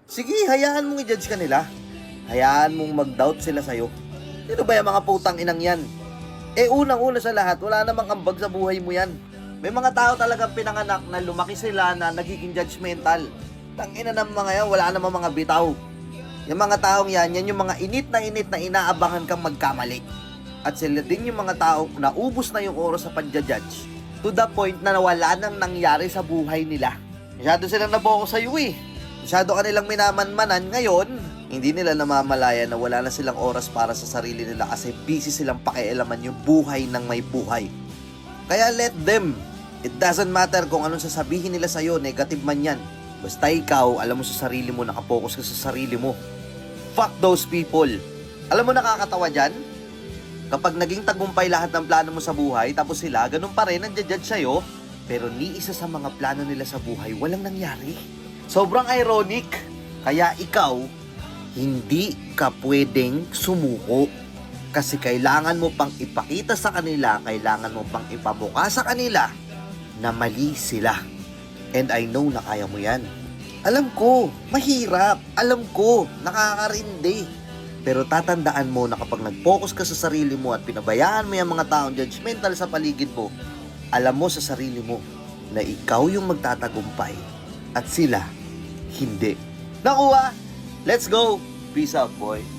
Sige, hayaan mong i-judge ka nila. Hayaan mong mag-doubt sila sa'yo. Sino ba yung mga putang inang yan? Unang-una sa lahat, wala namang ambag sa buhay mo yan. May mga tao talagang pinanganak na lumaki sila na nagiging judgmental. Tangina ng mga yan, wala namang mga bitaw. Yung mga taong yan yung mga init na inaabangan kang magkamali. At sila din yung mga taong naubos na yung oras sa pagja-judge to the point na wala nang nangyari sa buhay nila. Masyado silang naboko sa iyo Masyado kanilang minamanmanan ngayon. Hindi nila namamalaya na wala na silang oras para sa sarili nila kasi busy silang pakialaman yung buhay ng may buhay. Kaya let them. It doesn't matter kung anong sasabihin nila sa'yo, negative man yan. Basta ikaw, alam mo sa sarili mo, nakapokus ka sa sarili mo. Fuck those people. Alam mo nakakatawa dyan? Kapag naging tagumpay lahat ng plano mo sa buhay, tapos sila, ganun pa rin, nandyan sa'yo, pero ni isa sa mga plano nila sa buhay, walang nangyari. Sobrang ironic. Kaya ikaw, hindi ka pwedeng sumuko. Kasi kailangan mo pang ipakita sa kanila, kailangan mo pang ipabuka sa kanila na mali sila. And I know na kaya mo yan. Alam ko, mahirap. Alam ko, nakakarindi. Pero tatandaan mo na kapag nag-focus ka sa sarili mo at pinabayaan mo yung mga taong judgmental sa paligid mo, alam mo sa sarili mo na ikaw yung magtatagumpay at sila hindi. Nakuha! Let's go! Peace out, boy.